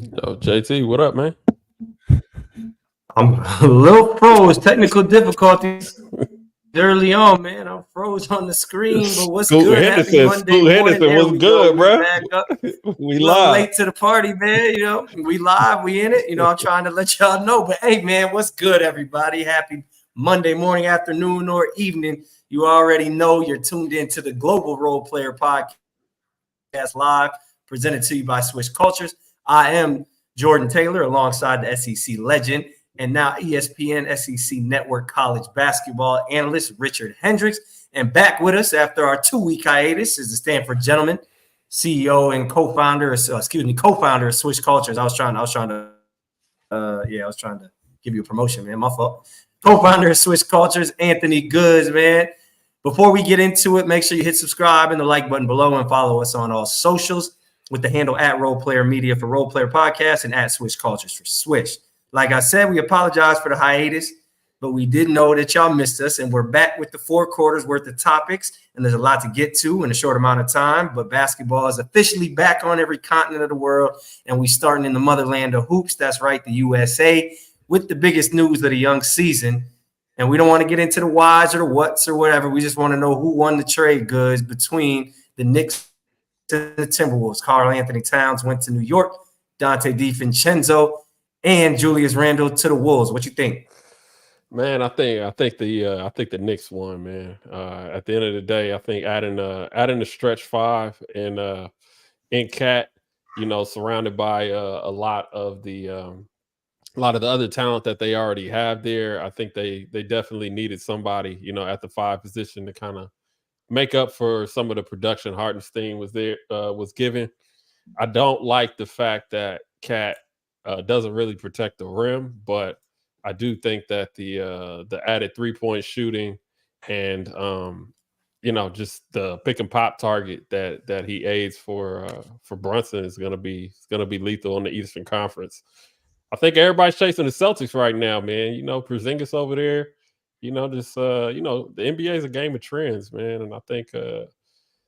Yo, JT, what up, man? I'm a little froze. Technical difficulties early on, man. I'm froze on the screen, but what's Scoot good? Happy Henderson. Monday Scoot morning. Henderson There was we go. good, We bro. back up. We A little live. late to the party, man. We live. We in it. I'm trying to let y'all know. But hey, man, what's good, everybody? Happy Monday morning, afternoon, or evening. You already know you're tuned into the Global Role Player Podcast live, presented to you by Swiss Cultures. I am Jordan Taylor alongside the SEC legend and now ESPN SEC Network college basketball analyst Richard Hendrix. And back with us after our 2-week hiatus is the Stanford gentleman, CEO and co-founder of Swiss Cultures. I was trying to give you a promotion, man. My fault. Co-founder of Swiss Cultures, Anthony Goods, man. Before we get into it, make sure you hit subscribe and the like button below and follow us on all socials with the handle at Role Player Media for Role Player Podcast and at Swiss Cultures for Swish. Like I said, we apologize for the hiatus, but we did know that y'all missed us, and we're back with the 4 quarters worth of topics, and there's a lot to get to in a short amount of time, but basketball is officially back on every continent of the world, and we starting in the motherland of hoops. That's right, the USA, with the biggest news of the young season. And we don't want to get into the whys or the whats or whatever. We just want to know who won the trade goods between the Knicks and the Timberwolves. Karl Anthony Towns went to New York. Dante DiVincenzo and Julius Randle to the Wolves. What you think? Man, I think the Knicks won, man. At the end of the day, I think adding the stretch 5 and in Cat, surrounded by a lot of the other talent that they already have there. I think they definitely needed somebody, at the 5 position to kind of make up for some of the production Hartenstein was given. I don't like the fact that Cat doesn't really protect the rim, but I do think that the added 3-point shooting and just the pick and pop target that he aids for Brunson is gonna be lethal in the Eastern Conference. I think everybody's chasing the Celtics right now, man. Porzingis over there. The NBA is a game of trends, man. And I think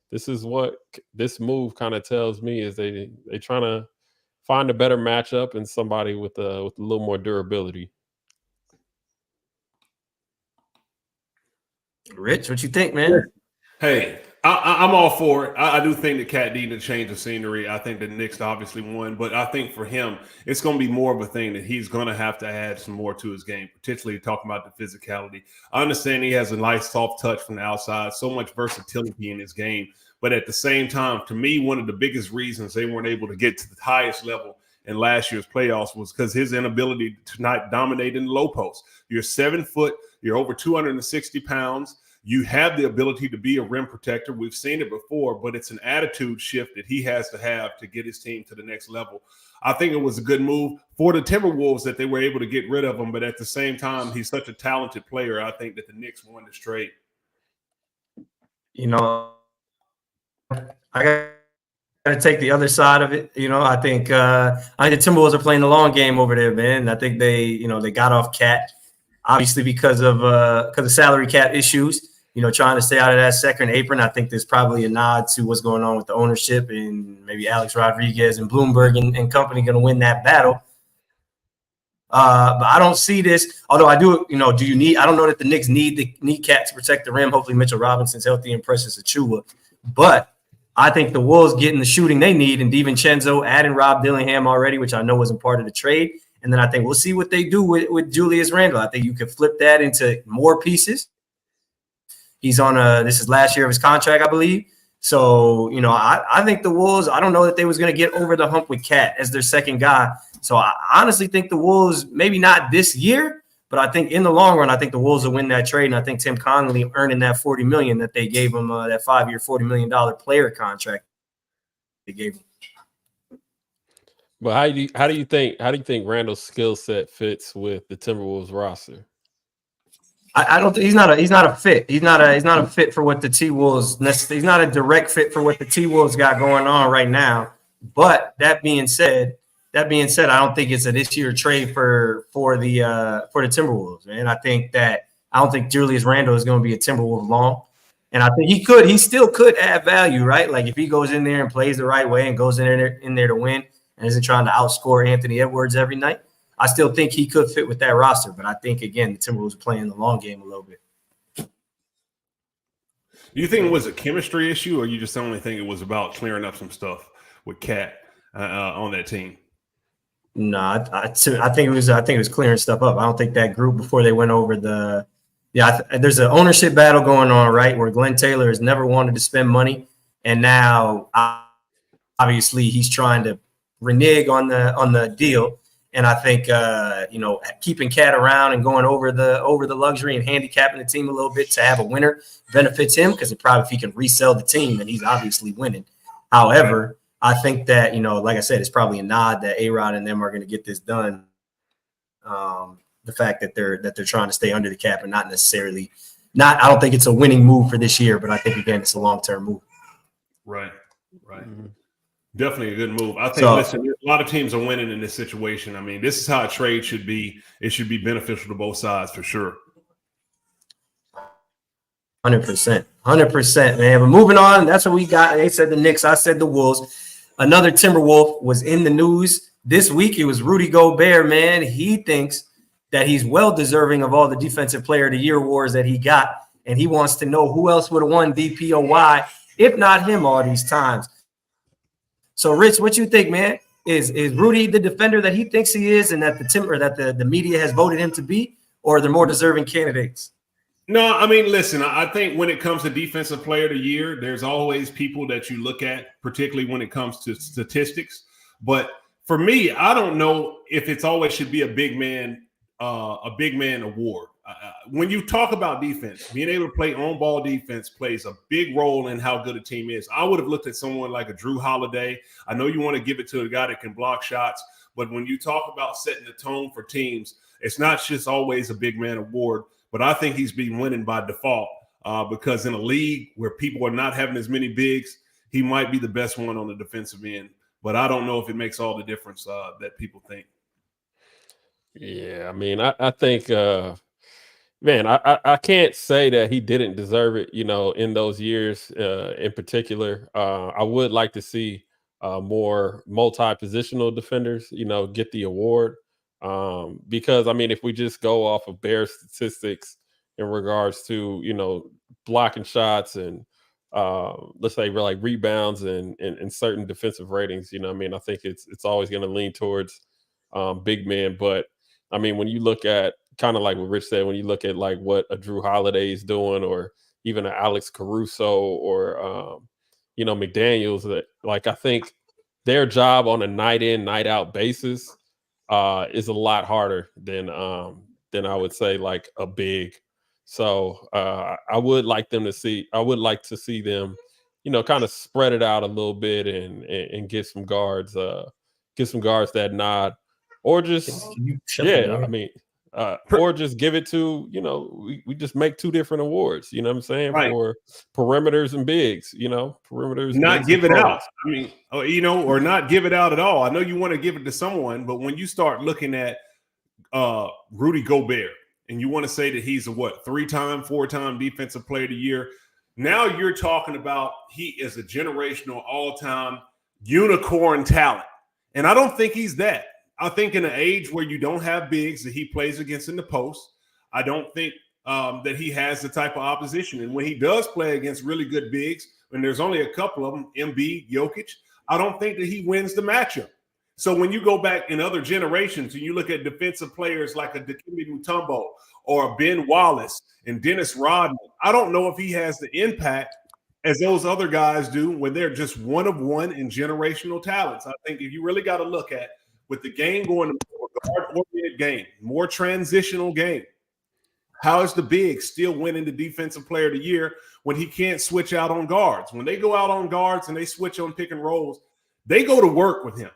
this is what this move kind of tells me is they trying to find a better matchup and somebody with a little more durability. Rich, what you think, man? Hey, I'm all for it. I do think that Cat needed to change the scenery. I think the Knicks obviously won, but I think for him, it's going to be more of a thing that he's going to have to add some more to his game, particularly talking about the physicality. I understand he has a nice soft touch from the outside, so much versatility in his game. But at the same time, to me, one of the biggest reasons they weren't able to get to the highest level in last year's playoffs was because his inability to not dominate in the low post. You're 7 foot, you're over 260 pounds. You have the ability to be a rim protector. We've seen it before, but it's an attitude shift that he has to get his team to the next level. I think it was a good move for the Timberwolves that they were able to get rid of him, but at the same time, he's such a talented player. I think that the Knicks won this trade. I got to take the other side of it. I think the Timberwolves are playing the long game over there, man. I think they got off Cat, obviously because of salary cap issues. Trying to stay out of that second apron. I think there's probably a nod to what's going on with the ownership and maybe Alex Rodriguez and Bloomberg and company going to win that battle. But I don't see this. Although I do, I don't know that the Knicks need Cat to protect the rim. Hopefully Mitchell Robinson's healthy and Precious Achiuwa. But I think the Wolves getting the shooting they need and DiVincenzo adding Rob Dillingham already, which I know wasn't part of the trade. And then I think we'll see what they do with Julius Randle. I think you could flip that into more pieces. He's on this is last year of his contract, I believe. So, I think the Wolves, I don't know that they was going to get over the hump with Cat as their second guy. So I honestly think the Wolves, maybe not this year, but I think in the long run, I think the Wolves will win that trade. And I think Tim Connolly earning that $40 million that they gave him, that 5-year, $40 million player contract they gave him. But how do you think Randall's skill set fits with the Timberwolves roster? I don't think he's not a fit. He's not a fit for what the T-Wolves. He's not a direct fit for what the T-Wolves got going on right now. But that being said, I don't think it's a this year trade for the Timberwolves, man. I don't think Julius Randle is going to be a Timberwolves long. And I think he still could add value, right? Like if he goes in there and plays the right way and goes in there to win, and isn't trying to outscore Anthony Edwards every night, I still think he could fit with that roster. But I think, again, the Timberwolves are playing the long game a little bit. Do you think it was a chemistry issue, or you just only think it was about clearing up some stuff with Cat on that team? No, I think it was clearing stuff up. I don't think that group before they went over there's an ownership battle going on, right, where Glenn Taylor has never wanted to spend money, and now obviously he's trying to renege on the deal. And I think keeping Cat around and going over the luxury and handicapping the team a little bit to have a winner benefits him, because if he can resell the team, then he's obviously winning. However, I think that, like I said, it's probably a nod that A-Rod and them are going to get this done. The fact that they're trying to stay under the cap and not necessarily I don't think it's a winning move for this year, but I think, again, it's a long-term move. Right. Mm-hmm. Definitely a good move. I think, listen, a lot of teams are winning in this situation. I mean, this is how a trade should be. It should be beneficial to both sides for sure. 100%, man. But moving on, that's what we got. They said the Knicks, I said the Wolves. Another Timberwolf was in the news this week. It was Rudy Gobert, man. He thinks that he's well deserving of all the Defensive Player of the Year awards that he got, and he wants to know who else would have won DPOY if not him all these times. So, Rich, what you think, man? Is Rudy the defender that he thinks he is, and that the media has voted him to be, or are there more deserving candidates? No, I mean, listen, I think when it comes to Defensive Player of the Year, there's always people that you look at, particularly when it comes to statistics. But for me, I don't know if it's always should be a big man award. When you talk about defense, being able to play on-ball defense plays a big role in how good a team is. I would have looked at someone like a Drew Holiday. I know you want to give it to a guy that can block shots, but when you talk about setting the tone for teams, it's not just always a big man award. But I think he's been winning by default because in a league where people are not having as many bigs, he might be the best one on the defensive end. But I don't know if it makes all the difference that people think. Yeah, I mean, I think, man, I can't say that he didn't deserve it, in those years in particular. I would like to see more multi-positional defenders, get the award. Because, I mean, if we just go off of Bears statistics in regards to, blocking shots and let's say like rebounds and certain defensive ratings, I think it's always going to lean towards big men. But I mean, when you look at kind of like what Rich said, when you look at like what a Drew Holiday is doing, or even an Alex Caruso or, McDaniels, that like, I think their job on a night in, night out basis is a lot harder than I would say like a big. So I would like to see them, kind of spread it out a little bit and get some guards that nod, or just I mean, or just give it to, we just make two different awards, you know what I'm saying? Right. For perimeters and bigs, perimeters. Not give it out. I mean, or not give it out at all. I know you want to give it to someone, but when you start looking at Rudy Gobert and you want to say that he's a 3-time, 4-time Defensive Player of the Year, now you're talking about he is a generational, all-time unicorn talent. And I don't think he's that. I think in an age where you don't have bigs that he plays against in the post, I don't think that he has the type of opposition. And when he does play against really good bigs, and there's only a couple of them, Embiid, Jokic, I don't think that he wins the matchup. So when you go back in other generations and you look at defensive players like a Dikembe Mutombo or Ben Wallace and Dennis Rodman, I don't know if he has the impact as those other guys do when they're just one of one in generational talents. I think if you really got to look at with the game going to more guard-oriented game, more transitional game, how is the big still winning the Defensive Player of the Year when he can't switch out on guards? When they go out on guards and they switch on pick and rolls, they go to work with him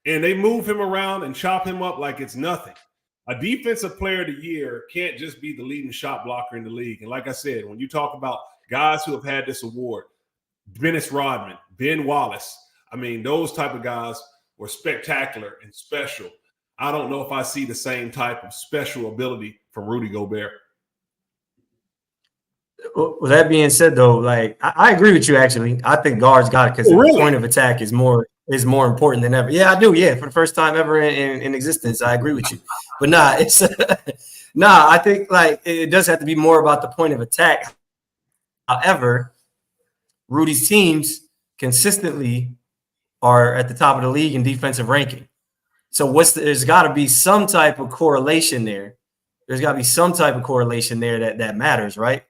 and they move him around and chop him up like it's nothing. A Defensive Player of the Year can't just be the leading shot blocker in the league. And like I said, when you talk about guys who have had this award, Dennis Rodman, Ben Wallace, I mean, those type of guys were spectacular and special. I don't know if I see the same type of special ability from Rudy Gobert. Well, that being said, though, like I agree with you. Actually, I think guards got it because the point of attack is more is more important than ever. Yeah, I do. Yeah, for the first time ever in existence, I agree with you. But nah, it's nah. I think like it does have to be more about the point of attack. However, Rudy's teams consistently are at the top of the league in defensive ranking. So there's got to be some type of correlation there. There's got to be some type of correlation there that matters, right?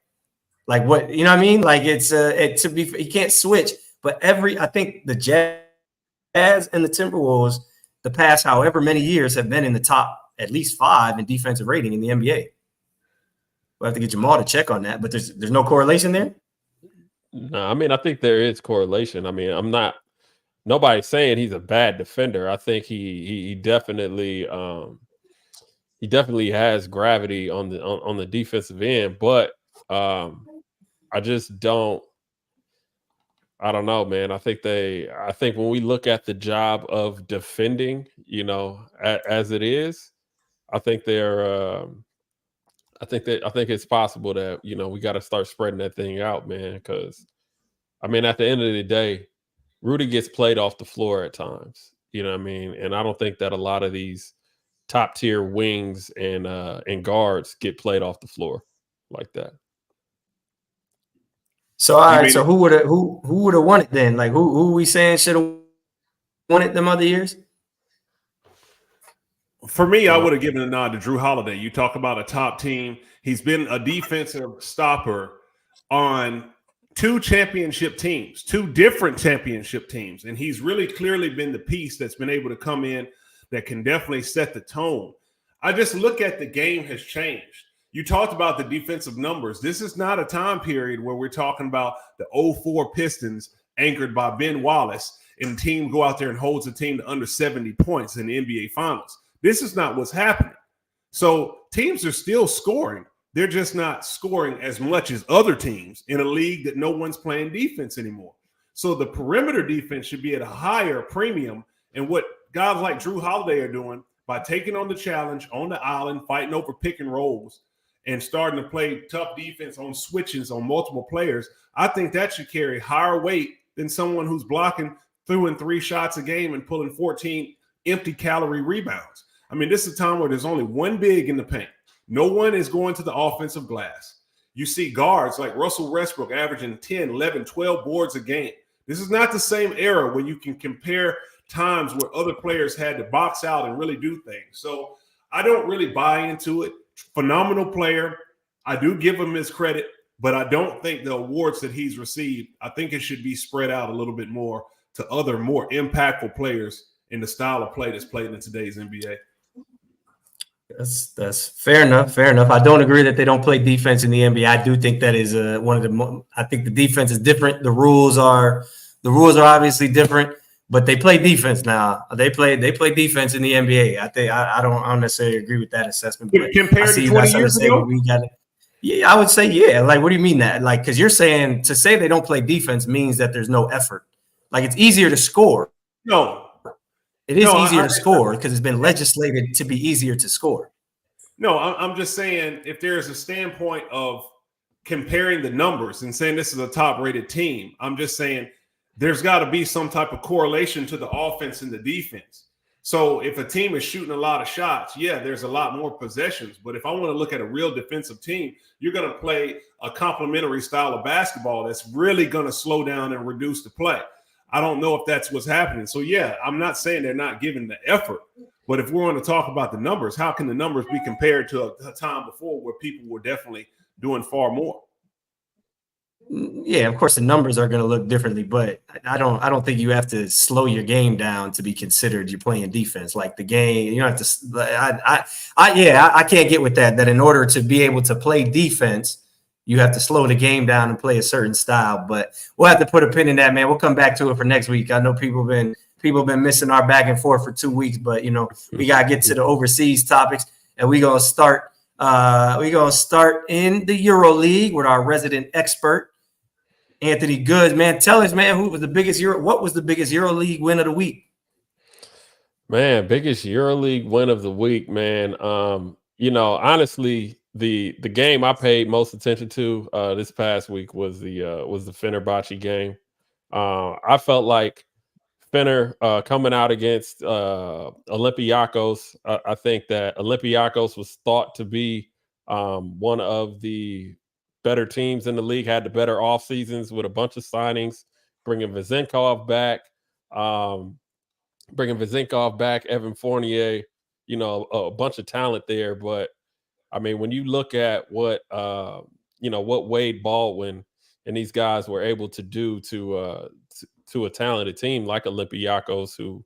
Like what, you know what I mean? Like it's you can't switch. But I think the Jazz and the Timberwolves, the past however many years, have been in the top at least 5 in defensive rating in the NBA. We'll have to get Jamal to check on that, but there's no correlation there. No, I mean, I think there is correlation. I mean, nobody's saying he's a bad defender. I think he definitely has gravity on the defensive end, but I don't know, man. I think when we look at the job of defending, you know, as it is, I think I think it's possible that, you know, we got to start spreading that thing out, man. Because I mean, at the end of the day, Rudy gets played off the floor at times. You know what I mean? And I don't think that a lot of these top tier wings and guards get played off the floor like that. So all right, so who would have won it then? Like who we saying should have won it them other years? For me, I would have given a nod to Drew Holiday. You talk about a top team. He's been a defensive stopper on 2 championship teams, 2 different championship teams. And he's really clearly been the piece that's been able to come in that can definitely set the tone. I just look at the game has changed. You talked about the defensive numbers. This is not a time period where we're talking about the 04 Pistons anchored by Ben Wallace and the team go out there and holds a team to under 70 points in the NBA Finals. This is not what's happening. So teams are still scoring. They're just not scoring as much as other teams in a league that no one's playing defense anymore. So the perimeter defense should be at a higher premium. And what guys like Drew Holiday are doing by taking on the challenge on the island, fighting over pick and rolls, and starting to play tough defense on switches on multiple players, I think that should carry higher weight than someone who's blocking through in 3 shots a game and pulling 14 empty calorie rebounds. I mean, this is a time where there's only one big in the paint. No one is going to the offensive glass. You see guards like Russell Westbrook averaging 10, 11, 12 boards a game. This is not the same era where you can compare times where other players had to box out and really do things. So I don't really buy into it. Phenomenal player. I do give him his credit, but I don't think the awards that he's received, I think it should be spread out a little bit more to other more impactful players in the style of play that's played in today's NBA. That's fair enough. Fair enough. I don't agree that they don't play defense in the NBA. I do think that is one of the. I think the defense is different. The rules are obviously different, but they play defense now. They play defense in the NBA. I don't necessarily agree with that assessment. But compared to 20 years ago, we got it. Yeah, I would say yeah. Like, what do you mean that? Like, because you're saying to say they don't play defense means that there's no effort. Like, it's easier to score. No. It is easier to score because it's been legislated to be easier to score. No, I'm just saying if there's a standpoint of comparing the numbers and saying this is a top-rated team, I'm just saying there's got to be some type of correlation to the offense and the defense. So if a team is shooting a lot of shots, yeah, there's a lot more possessions. But if I want to look at a real defensive team, you're going to play a complementary style of basketball that's really going to slow down and reduce the play. I don't know if that's what's happening. So, yeah, I'm not saying they're not giving the effort. But if we're going to talk about the numbers, how can the numbers be compared to a time before where people were definitely doing far more? Yeah, of course, the numbers are going to look differently, but I don't think you have to slow your game down to be considered you're playing defense. Like the game, you don't have to. I can't get with that. That in order to be able to play defense, you have to slow the game down and play a certain style. But we'll have to put a pin in that, man. We'll come back to it for next week. I know people have been missing our back and forth for 2 weeks, but you know we gotta get to the overseas topics, and we're gonna start. We're gonna start in the Euroleague with our resident expert, Anthony Goods. Man, tell us, man, what was the biggest Euroleague win of the week? Man, biggest Euroleague win of the week, man. You know, honestly, the game I paid most attention to this past week was the Fenerbahce game. I felt like Fenner coming out against Olympiacos. I think that Olympiacos was thought to be one of the better teams in the league, had the better off seasons with a bunch of signings, bringing Vezenkov back, Evan Fournier, a bunch of talent there. But I mean, when you look at what Wade Baldwin and these guys were able to do to a talented team like Olympiacos, who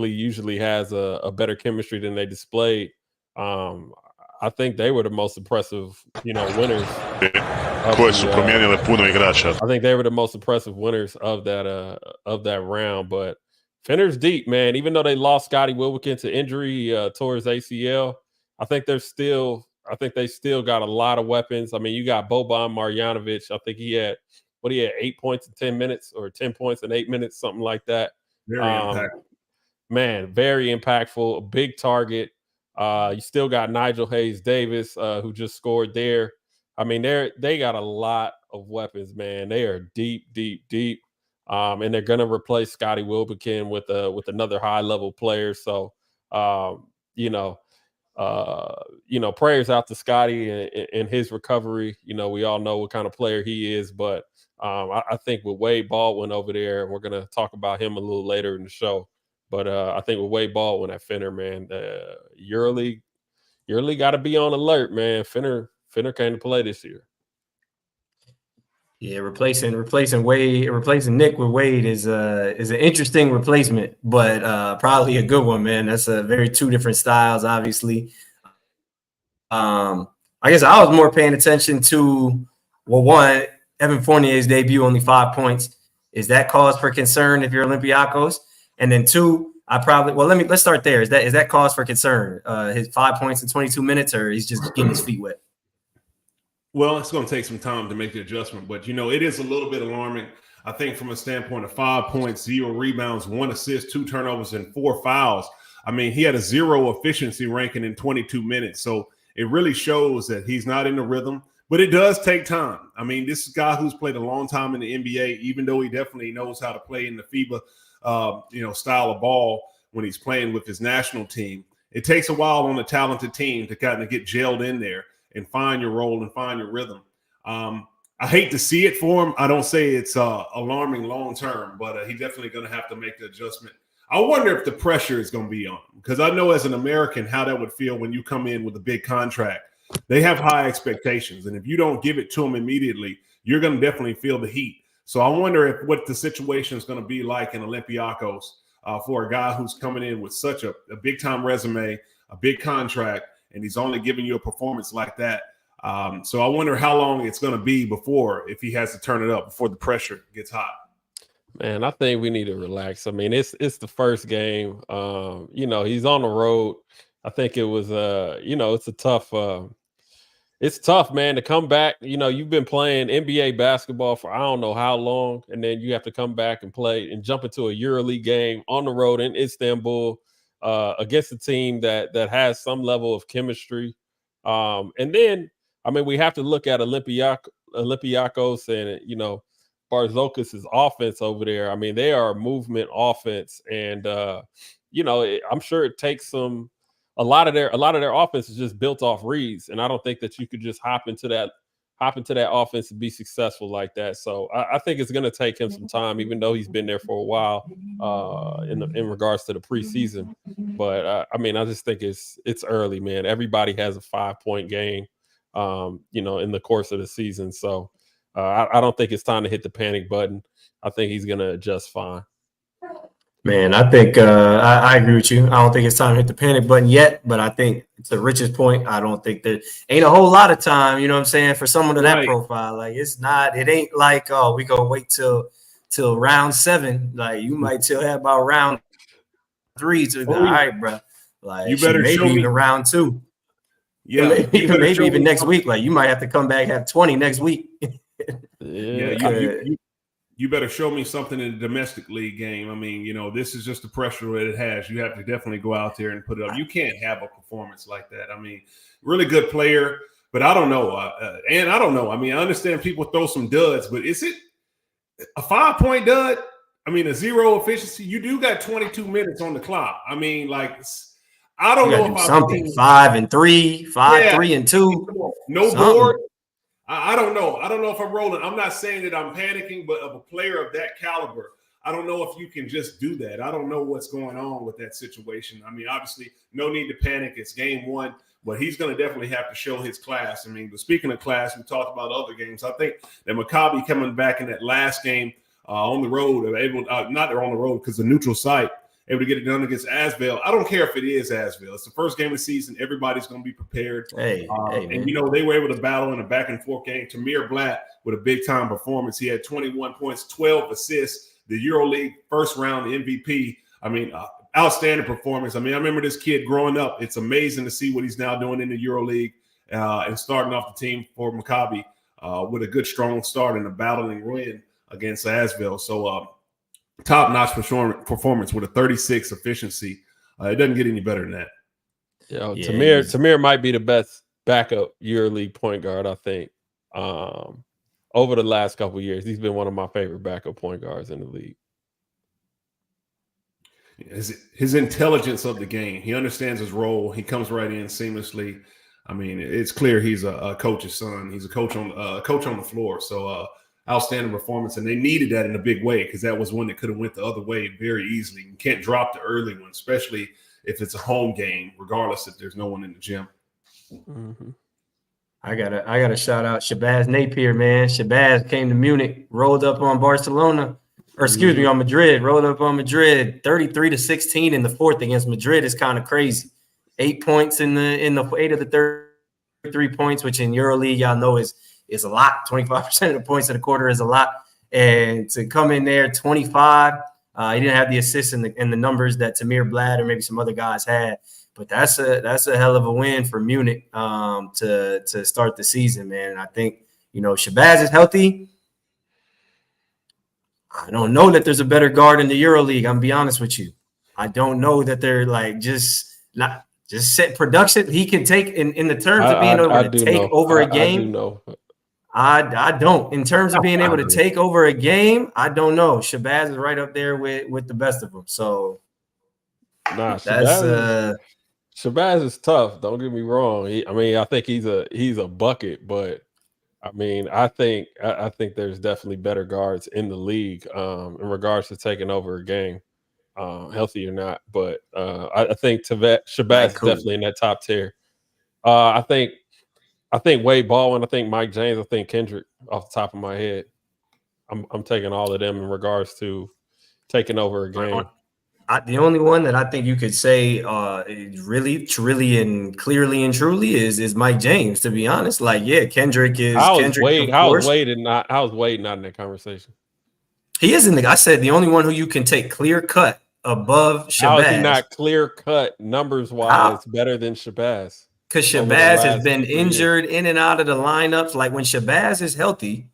usually has a better chemistry than they displayed. I think they were the most impressive, winners. Koje su promijenile puno igrača. I think they were the most impressive winners of that round. But Fenner's deep, man. Even though they lost Scotty Wilbekin to injury towards ACL, I think they still got a lot of weapons. I mean, you got Boban Marjanovic. I think he had 8 points in 10 minutes or 10 points in 8 minutes, something like that. Very impactful. Man, very impactful, a big target. You still got Nigel Hayes-Davis, who just scored there. I mean, they got a lot of weapons, man. They are deep, deep, deep. And they're going to replace Scotty Wilbekin with another high-level player. So, prayers out to Scotty and his recovery. We all know what kind of player he is, but I think with Wade Baldwin over there, and we're going to talk about him a little later in the show, but I think with Wade Baldwin at Fenner, man, the Euroleague got to be on alert, man. Fenner came to play this year. Yeah, replacing Nick with Wade is an interesting replacement, but probably a good one, man. That's a very two different styles, obviously. I guess I was more paying attention to one, Evan Fournier's debut, only 5 points. Is that cause for concern if you're Olympiacos? And then two, let's start there. Is that cause for concern? His 5 points in 22 minutes, or he's just getting his feet wet? Well, it's going to take some time to make the adjustment, but it is a little bit alarming. I think from a standpoint of 5 points, 0 rebounds, 1 assist, 2 turnovers, and 4 fouls. I mean, he had a 0 efficiency ranking in 22 minutes. So it really shows that he's not in the rhythm, but it does take time. I mean, this is a guy who's played a long time in the NBA, even though he definitely knows how to play in the FIBA, style of ball when he's playing with his national team. It takes a while on a talented team to kind of get gelled in there and find your role and find your rhythm. I hate to see it for him. I don't say it's alarming long term, but he's definitely going to have to make the adjustment. I wonder if the pressure is going to be on him, because I know as an American how that would feel when you come in with a big contract. They have high expectations, and if you don't give it to them immediately, you're going to definitely feel the heat. So I wonder what the situation is going to be like in Olympiacos for a guy who's coming in with such a big-time resume, a big contract, and he's only giving you a performance like that. So I wonder how long it's going to be if he has to turn it up before the pressure gets hot. Man, I think we need to relax. I mean, it's the first game. He's on the road. I think it was it's tough, man, to come back. You've been playing NBA basketball for I don't know how long, and then you have to come back and play and jump into a EuroLeague game on the road in Istanbul against a team that has some level of chemistry. And then, I mean, we have to look at Olympiacos and, Barzokas' offense over there. I mean, they are a movement offense, and I'm sure it takes a lot of their offense is just built off reads, and I don't think that you could just hop into that offense and be successful like that. So I think it's going to take him some time, even though he's been there for a while in regards to the preseason. But I mean, I just think it's early, man. Everybody has a 5-point game, in the course of the season. So I don't think it's time to hit the panic button. I think he's going to adjust fine. Man, I think I agree with you. I don't think it's time to hit the panic button yet, but I think to Rich's point, I don't think there ain't a whole lot of time, you know what I'm saying, for someone of that profile. Like, it ain't like, oh, we gonna wait till round 7. Like, you might still have about round 3 to all right, bro. Like, you better maybe even round 2. Yeah, maybe even next week. Like, you might have to come back, have 20 next week. You better show me something in the domestic league game. I mean, this is just the pressure that it has. You have to definitely go out there and put it up. You can't have a performance like that. I mean, really good player, but I don't know. I don't know. I mean, I understand people throw some duds, but is it a 5-point dud? I mean, a zero efficiency. You do got 22 minutes on the clock. I mean, like, I don't know if something 5 and 3, 5, 3 and 2. No board. I don't know. I don't know if I'm rolling. I'm not saying that I'm panicking, but of a player of that caliber, I don't know if you can just do that. I don't know what's going on with that situation. I mean, obviously, no need to panic. It's game one, but he's going to definitely have to show his class. I mean, but speaking of class, we talked about other games. I think that Maccabi coming back in that last game on the road, not on the road because the neutral site, able to get it done against Asvel. I don't care if it is Asvel. It's the first game of the season. Everybody's going to be prepared. And, you know, they were able to battle in a back-and-forth game. Tamir Blatt with a big-time performance. He had 21 points, 12 assists, the Euroleague first-round MVP. I mean, outstanding performance. I mean, I remember this kid growing up. It's amazing to see what he's now doing in the Euroleague and starting off the team for Maccabi with a good, strong start and a battling win against Asvel. So, top-notch performance with a 36 efficiency. It doesn't get any better than that. Tamir might be the best backup EuroLeague point guard, I think. Over the last couple of years, he's been one of my favorite backup point guards in the league. His intelligence of the game. He understands his role. He comes right in seamlessly. I mean, it's clear he's a coach's son. He's a coach on the floor. So, outstanding performance, and they needed that in a big way because that was one that could have went the other way very easily. You can't drop the early one, especially if it's a home game, regardless if there's no one in the gym. Mm-hmm. I gotta shout out Shabazz Napier, man. Shabazz came to Munich, rolled up on Barcelona, or excuse me, on Madrid, rolled up on Madrid, 33-16 in the fourth against Madrid is kind of crazy. 8 points in the 8 of the 33 points, which in EuroLeague y'all know is a lot. 25% of the points of the quarter is a lot. And to come in there 25, he didn't have the assists and the numbers that Tamir Blatt or maybe some other guys had. But that's a hell of a win for Munich to start the season, man. And I think, you know, Shabazz is healthy. I don't know that there's a better guard in the EuroLeague. I'm gonna be honest with you. I don't know that they're like just set production. He can take in the terms of being able to take over a game. I don't. In terms of being able to take over a game, I don't know. Shabazz is right up there with the best of them. So Shabazz is tough. Don't get me wrong. I think he's a bucket, but I mean, I think there's definitely better guards in the league in regards to taking over a game, healthy or not. But I think Shabazz is definitely in that top tier. I think Wade Baldwin, I think Mike James, I think Kendrick off the top of my head. I'm taking all of them in regards to taking over a game. The only one that I think you could say really, truly, and clearly and truly is Mike James, to be honest. Like, yeah, Kendrick is Kendrick. How is Wade not in that conversation? He is I said the only one who you can take clear cut above Shabazz. How is he not clear cut numbers wise better than Shabazz? Because Shabazz has been injured in and out of the lineups. Like when Shabazz is healthy,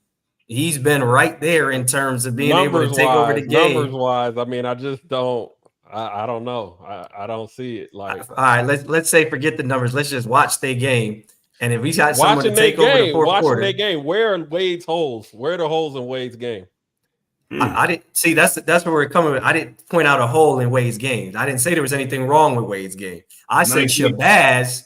he's been right there in terms of being able to take over the game. Numbers wise, I mean, I just don't. I don't know. I don't see it. Like, all right, let's say forget the numbers. Let's just watch their game. And if we got someone to take over the fourth quarter, their game, where are Wade's holes? Where are the holes in Wade's game? I didn't see. That's where we're coming with. I didn't point out a hole in Wade's game. I didn't say there was anything wrong with Wade's game. I said Shabazz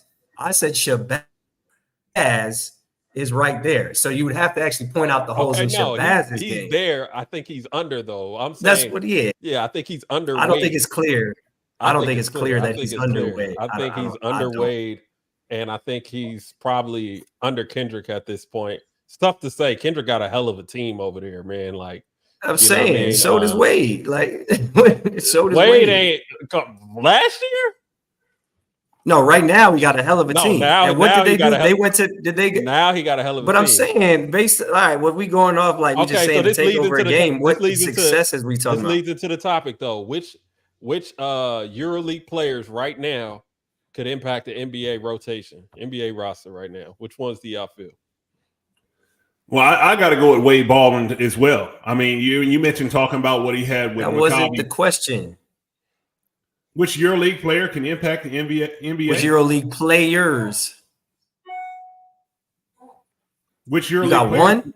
is right there. So you would have to actually point out the holes in Shabazz's game. He's there. I think he's under, though. I'm saying that's what he is. Yeah, I think he's under. I don't think it's clear. I don't think it's clear that he's under Wade. I think he's under Wade, and I think he's probably under Kendrick at this point. It's tough to say. Kendrick got a hell of a team over there, man. Like I'm saying, so does Wade. Like so does Wade. Ain't last year. No, right now we got a hell of a team. And what did they do? They went to now he got a hell of a team. But I'm saying, all right, what we going off like we just saying to take over a game. What successes we talking about? This leads into the topic though. Which EuroLeague players right now could impact the NBA rotation, NBA roster right now? Which ones do y'all feel? Well, I got to go with Wade Baldwin as well. I mean, you mentioned talking about what he had with that wasn't the question. Which EuroLeague player can impact the NBA? Which EuroLeague players? Which EuroLeague you got player? one?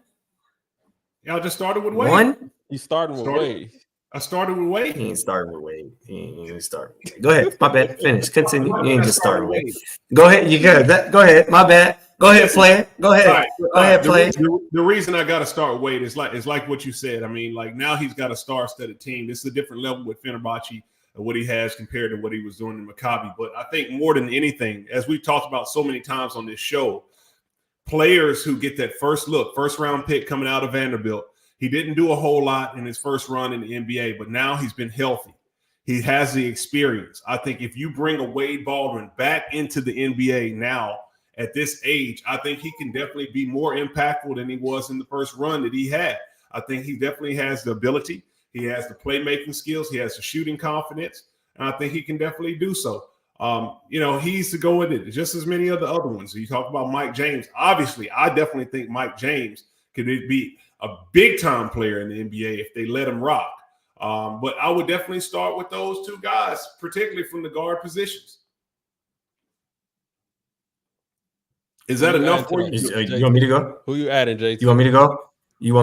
Y'all just started with Wade. One? You starting with Wade. I started with Wade. He ain't starting with Wade. He ain't starting. Go ahead. My bad. Finish. Continue. You ain't just starting with Wade. Go ahead. You good. Go ahead. My bad. Go ahead, play it. Go ahead. Go ahead, play it. The reason I got to start with Wade is like what you said. I mean, like now he's got a star-studded team. This is a different level with Fenerbahce and what he has compared to what he was doing in Maccabi. But I think more than anything, as we've talked about so many times on this show, players who get that first round pick coming out of Vanderbilt, he didn't do a whole lot in his first run in the NBA, but now he's been healthy. He has the experience. I think if you bring a Wade Baldwin back into the NBA now at this age, I think he can definitely be more impactful than he was in the first run that he had. I think he definitely has the ability. He has the playmaking skills. He has the shooting confidence, and I think he can definitely do so. He's to go with it just as many of the other ones. So you talk about Mike James. Obviously, I definitely think Mike James could be a big-time player in the NBA if they let him rock. But I would definitely start with those two guys, particularly from the guard positions. Is that enough for you? You want me to go? Who you adding, JT? You want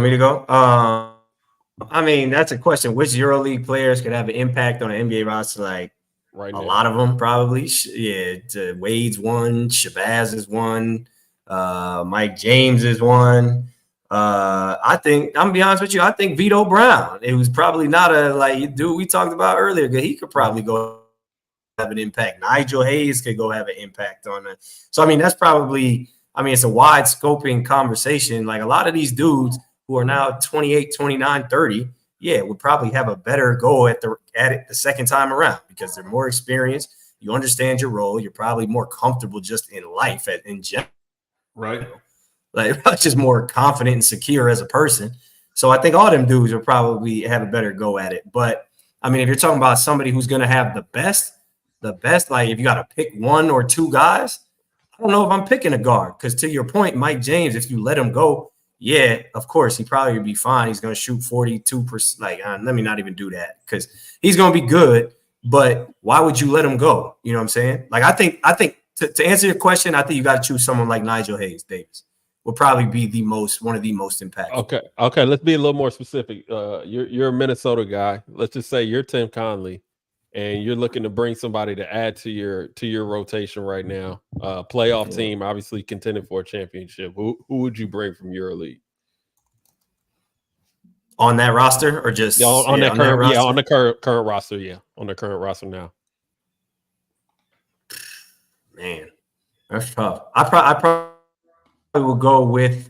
me to go? I mean, that's a question. Which EuroLeague players could have an impact on an NBA roster? Like Right a now. lot of them, probably. Yeah, Wade's one. Shabazz is one. Mike James is one. I think I'm gonna be honest with you. I think Vito Brown. It was probably not a dude we talked about earlier. He could probably go have an impact. Nigel Hayes could go have an impact on it. So I mean, that's probably. I mean, it's a wide scoping conversation. Like a lot of these dudes who are now 28, 29, 30, would probably have a better go at it the second time around because they're more experienced. You understand your role. You're probably more comfortable just in life in general. Right. Like just more confident and secure as a person. So I think all them dudes will probably have a better go at it. But I mean, if you're talking about somebody who's going to have the best, like if you got to pick one or two guys, I don't know if I'm picking a guard because to your point, Mike James, if you let him go, of course, he probably would be fine. He's going to shoot 42%. Let me not even do that because he's going to be good. But why would you let him go? You know what I'm saying? Like, I think to answer your question, I think you got to choose someone like Nigel Hayes Davis. Will probably be one of the most impactful. Okay. Let's be a little more specific. You're a Minnesota guy. Let's just say you're Tim Conley, and you're looking to bring somebody to add to your rotation right now. Playoff team, obviously contending for a championship. Who would you bring from EuroLeague? On that roster, or just on the current roster? Yeah, on the current roster now. Man, that's tough. I probably will go with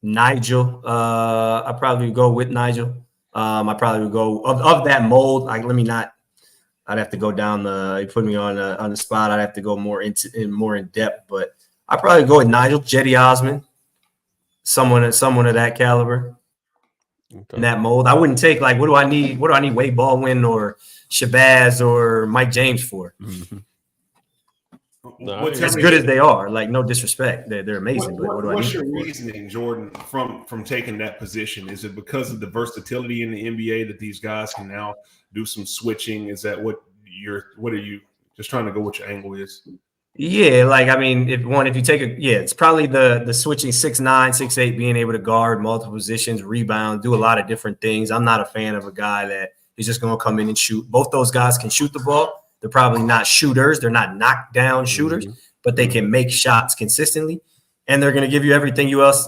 Nigel. I probably would go with Nigel. I probably would go of that mold. Like, I'd have to go down you put me on the spot. I'd have to go more in depth, but I'd probably go with Nigel, Jetty Osman, someone of that caliber. Okay. In that mold. I wouldn't take what do I need Wade Baldwin or Shabazz or Mike James for? Mm-hmm. No, as good as they are, no disrespect, they're amazing. What's your reasoning, Jordan, from taking that position? Is it because of the versatility in the NBA that these guys can now do some switching? Is that what are you just trying to go what your angle is? Yeah, if you take it's probably the switching 6'9", 6'8", being able to guard multiple positions, rebound, do a lot of different things. I'm not a fan of a guy that is just going to come in and shoot. Both those guys can shoot the ball. They're probably not shooters. They're not knockdown shooters, but they can make shots consistently, and they're going to give you everything else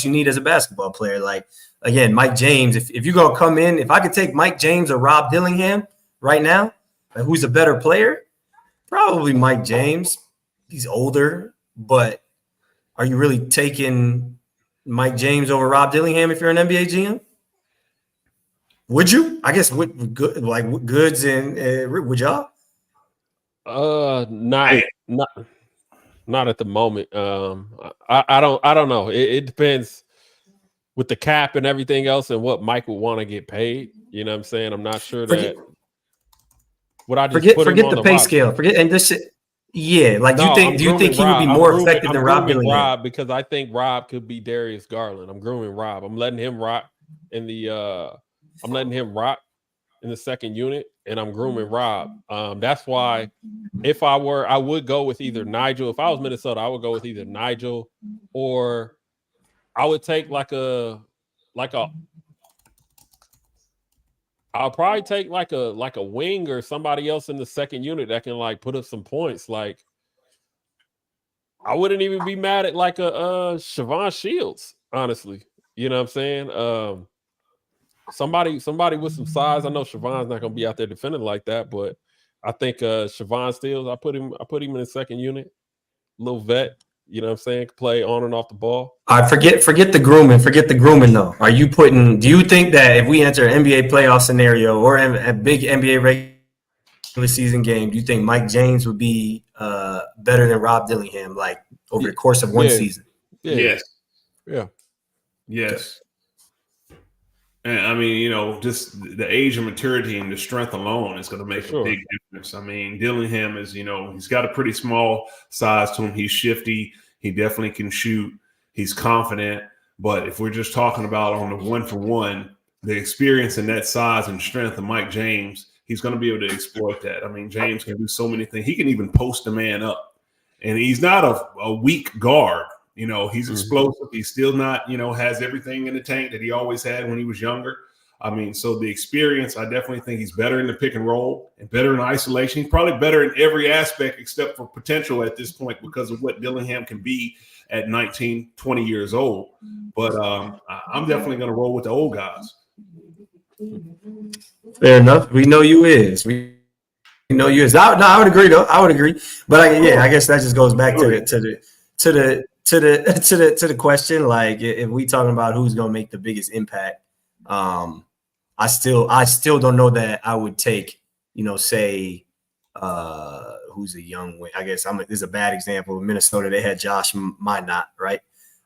you need as a basketball player. Like, again, Mike James, if you're going to come in, if I could take Mike James or Rob Dillingham right now, who's a better player, probably Mike James. He's older, but are you really taking Mike James over Rob Dillingham if you're an NBA GM? Would you? I guess with Goods and would y'all? Not at the moment. I don't know. It depends with the cap and everything else and what Mike would want to get paid. You know what I'm saying? I'm not sure that. Would I just forget the pay scale? Forget and this. Yeah, do you think he would be more effective than Rob Dillingham? Rob, because I think Rob could be Darius Garland. I'm grooming Rob. I'm letting him rock in the. I'm letting him rock in the second unit, and I'm grooming Rob. That's why, I would go with either Nigel. If I was Minnesota, I would go with either Nigel, or I would take like a I'll probably take like a wing or somebody else in the second unit that can like put up some points. Like I wouldn't even be mad at like a Siobhan Shields, honestly. You know what I'm saying? Somebody with some size. I know Siobhan's not gonna be out there defending like that, but I think Siobhan Steele, I put him in the second unit. Little vet, you know what I'm saying? Play on and off the ball. I forget the grooming. Forget the grooming though. Do you think that if we enter an NBA playoff scenario or a big NBA regular season game, do you think Mike James would be better than Rob Dillingham, like over the course of one season? Yeah. Yes. Yeah. Yes. And I mean, just the age and maturity and the strength alone is going to make a big difference. I mean, Dillingham is, he's got a pretty small size to him. He's shifty. He definitely can shoot. He's confident. But if we're just talking about on the 1-for-1, the experience and that size and strength of Mike James, he's going to be able to exploit that. I mean, James can do so many things. He can even post a man up. And he's not a weak guard. He's explosive. He's still not, has everything in the tank that he always had when he was younger. I mean, so the experience, I definitely think he's better in the pick and roll and better in isolation. He's probably better in every aspect except for potential at this point because of what Dillingham can be at 19, 20 years old. But I'm definitely going to roll with the old guys. Fair enough. We know you is. I would agree though. I would agree. But I guess that just goes back to the question. Like if we talking about who's going to make the biggest impact, I still don't know that I would take, say who's a young wing. I guess this is a bad example. In Minnesota, they had Josh Minot, right?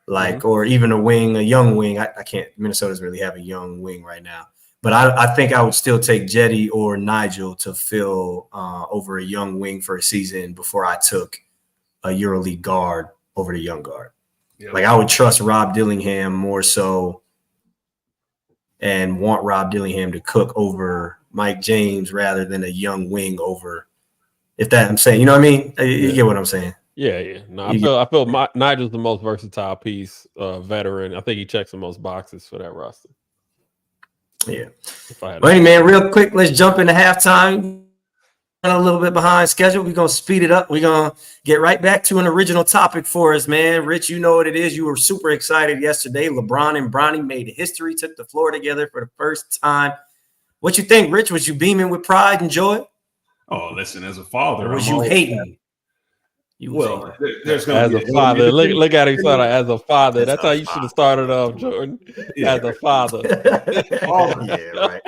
Like, or even a young wing. I can't. Minnesota doesn't really have a young wing right now. But I think I would still take Jetty or Nigel to fill over a young wing for a season before I took a EuroLeague guard over the young guard. Yeah. Like I would trust Rob Dillingham more so and want Rob Dillingham to cook over Mike James rather than a young wing over, if that I'm saying, you know what I mean? You get what I'm saying? Yeah. No, I feel Nigel's the most versatile piece, veteran. I think he checks the most boxes for that roster. Yeah. Well, hey, man, real quick, let's jump into halftime. A little bit behind schedule. We're going to speed it up. We're going to get right back to an original topic for us, man. Rich, you know what it is. You were super excited yesterday. LeBron and Bronny made history, took the floor together for the first time. What you think, Rich? Was you beaming with pride and joy? Oh, listen, as a father. Or was you hating? There's going to be a father. Look at him, son. As a father, that's how you should have started off, Jordan. Yeah. As a father. Yeah, right.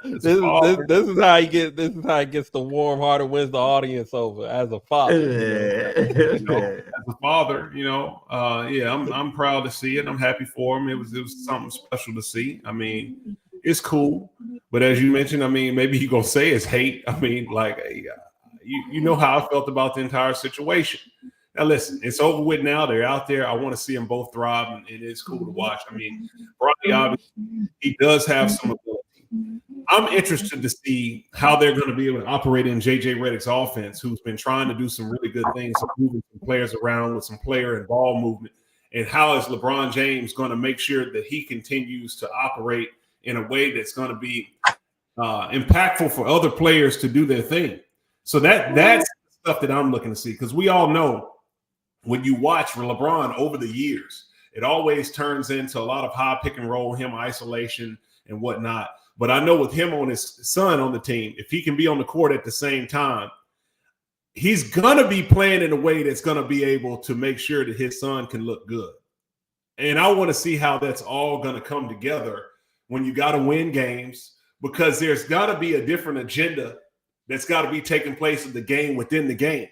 This is how he gets. This is how he gets the warm heart and wins the audience over. As a father, as a father, I'm proud to see it. I'm happy for him. It was something special to see. I mean, it's cool, but as you mentioned, I mean, maybe you're gonna say it's hate. I mean, like. You know how I felt about the entire situation. Now, listen, it's over with now. They're out there. I want to see them both thrive, and it's cool to watch. I mean, Bronny, obviously, he does have some ability. I'm interested to see how they're going to be able to operate in J.J. Redick's offense, who's been trying to do some really good things, moving some players around with some player and ball movement. And how is LeBron James going to make sure that he continues to operate in a way that's going to be impactful for other players to do their thing? So that's stuff that I'm looking to see, because we all know when you watch LeBron over the years, it always turns into a lot of high pick and roll, him isolation and whatnot. But I know with him on his son on the team, if he can be on the court at the same time, he's going to be playing in a way that's going to be able to make sure that his son can look good. And I want to see how that's all going to come together when you got to win games, because there's got to be a different agenda that's got to be taking place in the game within the game.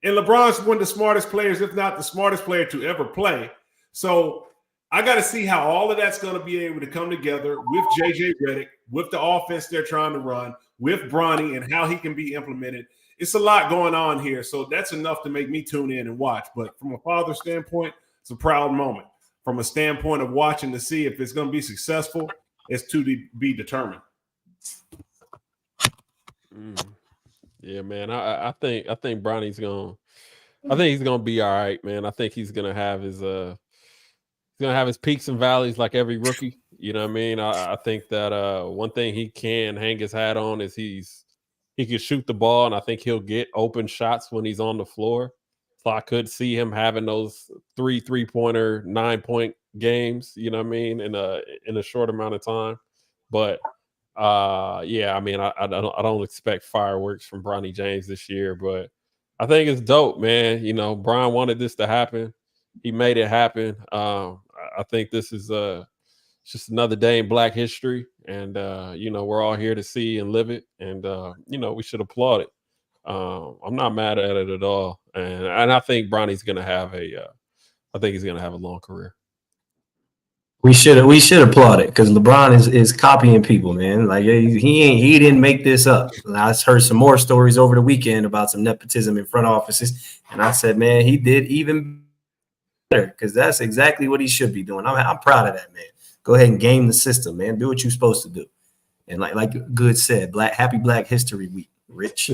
And LeBron's one of the smartest players, if not the smartest player to ever play. So I got to see how all of that's going to be able to come together with J.J. Redick, with the offense they're trying to run, with Bronny, and how he can be implemented. It's a lot going on here. So that's enough to make me tune in and watch. But from a father standpoint, it's a proud moment. From a standpoint of watching to see if it's going to be successful, it's to be determined. Yeah, man. I think Bronny's he's gonna be all right, man. I think he's gonna have his peaks and valleys like every rookie. You know what I mean? I think that one thing he can hang his hat on is he can shoot the ball, and I think he'll get open shots when he's on the floor. So I could see him having those 3-pointer, 9-point games, you know what I mean, in a short amount of time. But yeah, I mean, I don't expect fireworks from Bronny James this year, but I think it's dope, man. You know, Brian wanted this to happen. He made it happen. I think this is just another day in Black history, and you know, we're all here to see and live it, and you know, we should applaud it. I'm not mad at it at all, and I think Bronny's gonna have I think he's gonna have a long career. We should applaud it because LeBron is copying people, man. Like he didn't make this up. I heard some more stories over the weekend about some nepotism in front offices, and I said, man, he did even better because that's exactly what he should be doing. I'm proud of that, man. Go ahead and game the system, man. Do what you're supposed to do. And like Good said, happy Black History Week. Rich,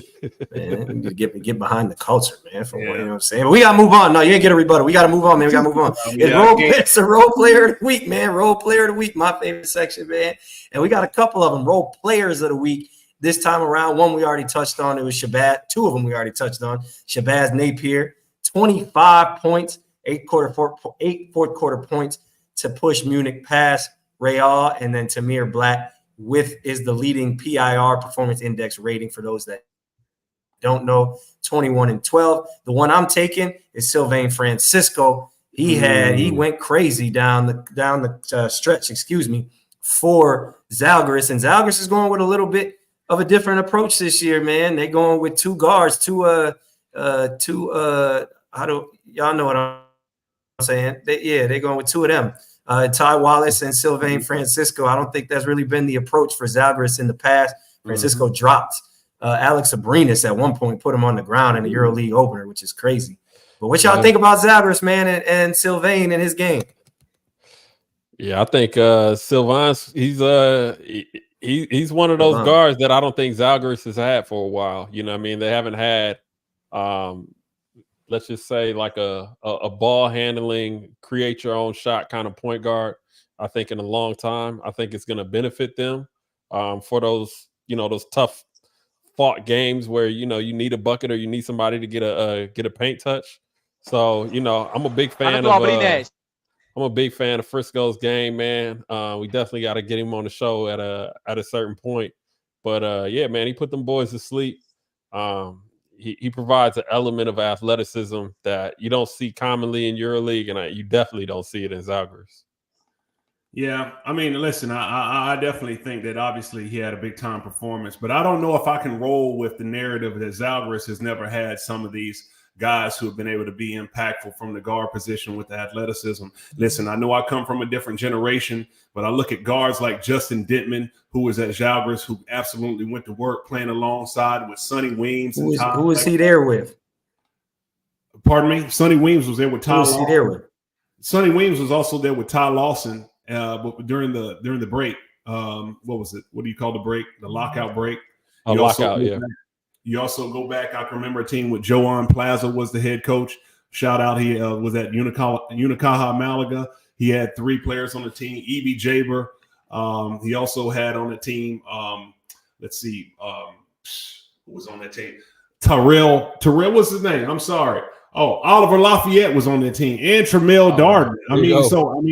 man, get behind the culture, man. You know what I'm saying? But we gotta move on. No, you ain't get a rebuttal. We gotta move on, man. We gotta move on. It's a role player of the week, man. Role player of the week, my favorite section, man. And we got a couple of them, role players of the week this time around. One we already touched on. It was Shabazz. Two of them we already touched on. Shabazz Napier, 25 points, 8 fourth quarter points to push Munich past Real, and then Tamir Black is the leading PIR performance index rating for those that don't know, 21 and 12. The one I'm taking is Sylvain Francisco. He went crazy down the stretch, for Zalgiris, and Zalgiris is going with a little bit of a different approach this year, man. They're going with two guards, how do y'all know what I'm saying? They're going with two of them. Ty Wallace and Sylvain Francisco. I don't think that's really been the approach for Zalgiris in the past. Francisco dropped Alex Abrinas at one point, put him on the ground in the Euroleague opener, which is crazy. But what y'all think about Zalgiris, man, and Sylvain and his game? Yeah, I think Sylvain, he's one of those guards that I don't think Zalgiris has had for a while. You know what I mean? They haven't had let's just say like a ball handling, create your own shot kind of point guard, I think, in a long time. I think it's going to benefit them for those, you know, those tough fought games where, you know, you need a bucket or you need somebody to get a paint touch. So, you know, I'm a big fan of Frisco's game, man. We definitely got to get him on the show at a certain point. But yeah, man, he put them boys to sleep. He provides an element of athleticism that you don't see commonly in Euroleague, and you definitely don't see it in Zalgiris. Yeah, I mean, listen, I definitely think that obviously he had a big time performance, but I don't know if I can roll with the narrative that Zalgiris has never had some of these guys who have been able to be impactful from the guard position with the athleticism. Listen, I know I come from a different generation, but I look at guards like Justin Dittman, who was at Zalgiris, who absolutely went to work playing alongside with Sonny Weems. Who was he there with? Pardon me? Sonny Weems was there with Ty Lawson. Who was he there with? Sonny Weems was also there with Ty Lawson during the break. What was it? What do you call the break? The lockout break. Lockout, yeah. You also go back. I can remember a team with Joan Plaza was the head coach. Shout out, he was at Unicaja Malaga. He had 3 players on the team. E.B. Jaber. He also had on the team. Who was on that team? Terrell was his name. I'm sorry. Oh, Oliver Lafayette was on that team, and Tremel Darden.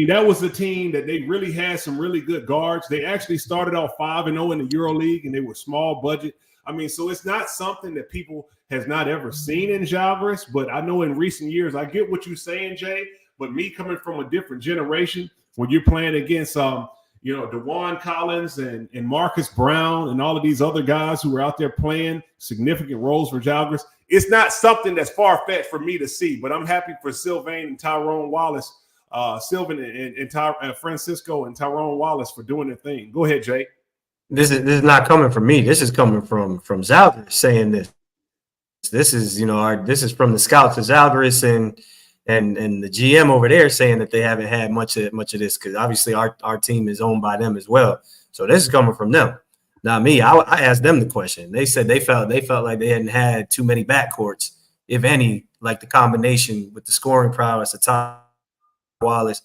That was the team that they really had some really good guards. They actually started off 5-0 in the Euroleague, and they were small budget. I mean, so it's not something that people has not ever seen in Zalgiris, but I know in recent years, I get what you're saying, Jay, but me coming from a different generation, when you're playing against, DeJuan Collins and Marcus Brown and all of these other guys who are out there playing significant roles for Zalgiris, it's not something that's far-fetched for me to see, but I'm happy for Sylvain and Tyrone Wallace, Francisco and Tyrone Wallace for doing their thing. Go ahead, Jay. This is not coming from me. This is coming from Zalgiris saying this. This is, this is from the scouts of Zalgiris and the GM over there saying that they haven't had much of this because obviously our team is owned by them as well. So this is coming from them, not me. I asked them the question. They said they felt like they hadn't had too many backcourts, if any, like the combination with the scoring prowess of Ty Wallace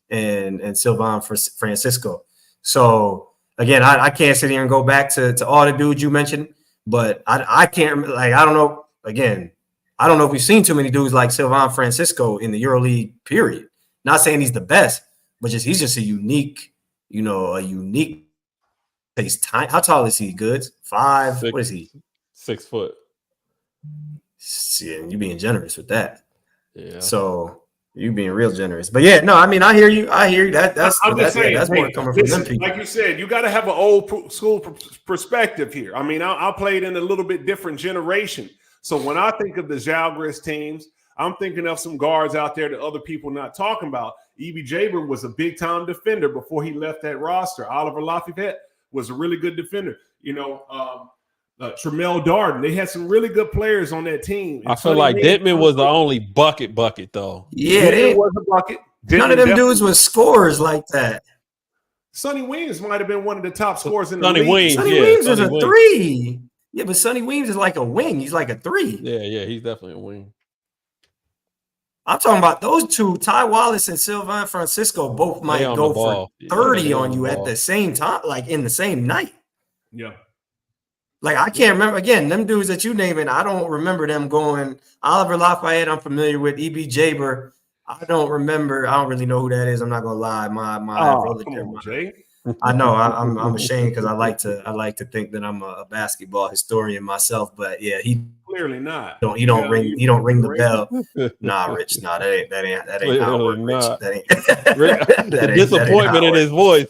and Sylvain Francisco. So again, I can't sit here and go back to all the dudes you mentioned, but I can't, like, I don't know. Again, I don't know if we've seen too many dudes like Sylvan Francisco in the Euroleague, period. Not saying he's the best, but he's just a unique, He's tiny. How tall is he? Goods? 5. What is he? 6 foot. Yeah, you being generous with that. Yeah. So you being real generous. But yeah, no, I mean, I hear you. That's more coming from them people. Like you said, you got to have an old school perspective here. I mean, I played in a little bit different generation. So when I think of the Žalgiris teams, I'm thinking of some guards out there that other people not talking about. E.B. Jaber was a big-time defender before he left that roster. Oliver Lafayette was a really good defender. Tremel Darden. They had some really good players on that team. I feel like Dittman was the only bucket though. Yeah, it was a bucket. None of them dudes was scorers like that. Sonny Weems might have been one of the top scorers in the Sonny league. Weems, Sonny Weems is a 3. Yeah, but Sonny Weems is like a wing. He's like a 3. Yeah, he's definitely a wing. I'm talking about those two, Ty Wallace and Sylvan Francisco, both might go for 30 on you at the same time, like in the same night. Yeah. Like, I can't remember. Again, them dudes that you naming, I don't remember them going. Oliver Lafayette, I'm familiar with. E.B. Jaber, I don't remember. I don't really know who that is. I'm not gonna lie. Come on, Jay. I know. I'm ashamed because I like to think that I'm a basketball historian myself. But yeah, he clearly not. He don't ring the bell. Nah, Rich. Nah, that ain't how it works, Rich. That ain't disappointment in his voice.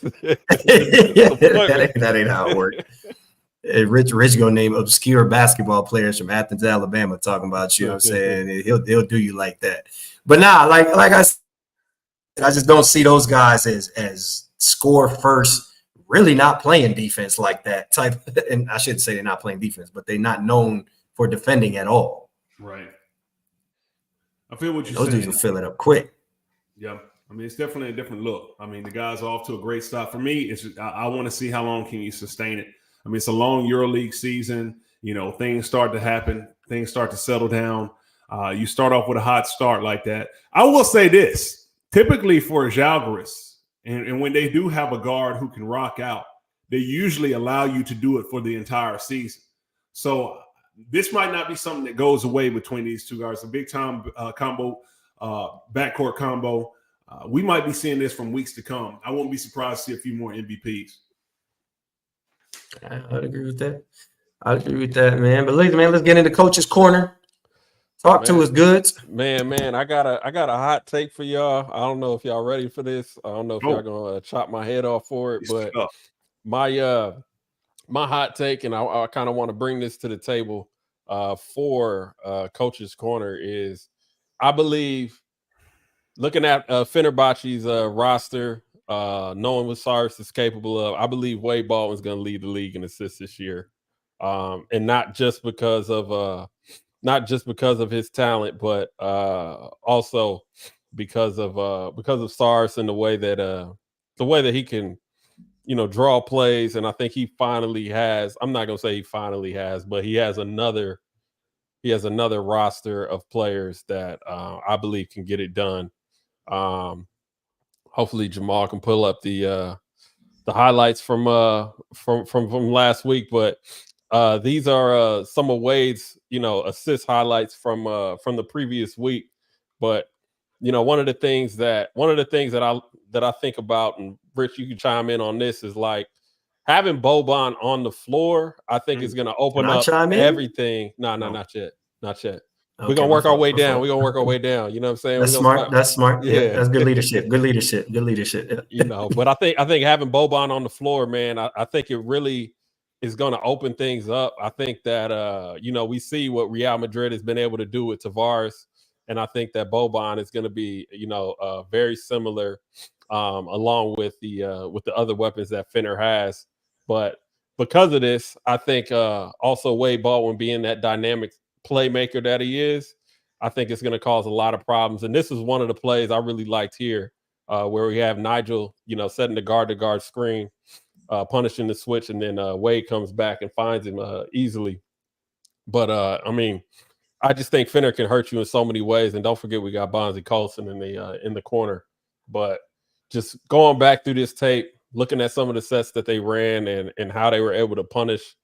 that ain't how it works. Rich gonna name obscure basketball players from Athens, Alabama, talking about you. Know what I'm saying he'll do you like that. But nah, like I said, I just don't see those guys as score first, really not playing defense like that type. And I shouldn't say they're not playing defense, but they're not known for defending at all. Right. I feel what you're saying. Those dudes will fill it up quick. Yeah. I mean, it's definitely a different look. I mean, the guy's off to a great start. For me, I want to see how long can you sustain it. I mean, it's a long EuroLeague season. Things start to happen. Things start to settle down. You start off with a hot start like that. I will say this. Typically for a Žalgiris, and when they do have a guard who can rock out, they usually allow you to do it for the entire season. So this might not be something that goes away between these two guards. A big-time combo, backcourt combo. We might be seeing this from weeks to come. I won't be surprised to see a few more MVPs. I'd agree with that. Man. But let's get into Coach's Corner. Talk to us, Goods. Man, I got a hot take for y'all. I don't know if y'all ready for this. I don't know if y'all gonna chop my head off for it, but my hot take, and I kind of want to bring this to the table for Coach's Corner, is I believe, looking at Fenerbahce's roster, knowing what Cyrus is capable of, I believe Wade Baldwin's going to lead the league in assists this year, and not just because of his talent, but also because of Cyrus and the way that he can, draw plays. And I think he finally has. I'm not going to say he finally has, but he has another roster of players that I believe can get it done. Hopefully Jamal can pull up the highlights from last week, but these are some of Wade's assist highlights from the previous week. But one of the things that I think about, and Rich, you can chime in on this, is like having Boban on the floor. I think is going to open up everything. No, not yet. Okay, we're gonna work our way down. You know what I'm saying? That's smart. Yeah, that's good leadership. Good leadership. But I think having Boban on the floor, man, I think it really is going to open things up. I think that we see what Real Madrid has been able to do with Tavares, and I think that Boban is going to be very similar, along with the other weapons that Fener has. But because of this, I think also Wade Baldwin being that dynamic playmaker that he is, I think it's going to cause a lot of problems. And this is one of the plays I really liked here, where we have Nigel, setting the guard-to-guard screen, punishing the switch, and then Wade comes back and finds him easily. But I just think Fener can hurt you in so many ways. And don't forget, we got Bonzi Colson in the corner. But just going back through this tape, looking at some of the sets that they ran and how they were able to punish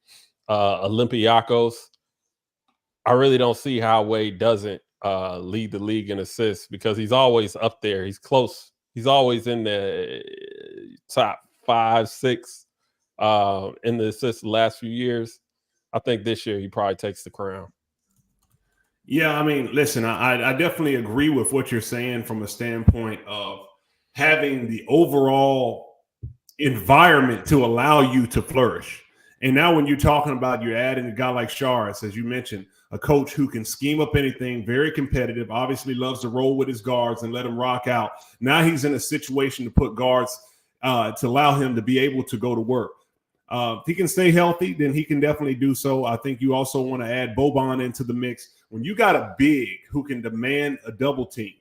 Olympiacos, I really don't see how Wade doesn't lead the league in assists, because he's always up there. He's close. He's always in the top 5, 6 in the assists the last few years. I think this year he probably takes the crown. Yeah, I mean, listen, I definitely agree with what you're saying from a standpoint of having the overall environment to allow you to flourish. And now when you're talking about you're adding a guy like Sharice, as you mentioned, a coach who can scheme up anything, very competitive, obviously loves to roll with his guards and let them rock out. Now he's in a situation to put guards to allow him to be able to go to work. If he can stay healthy, then he can definitely do so. I think you also want to add Boban into the mix. When you got a big who can demand a double team,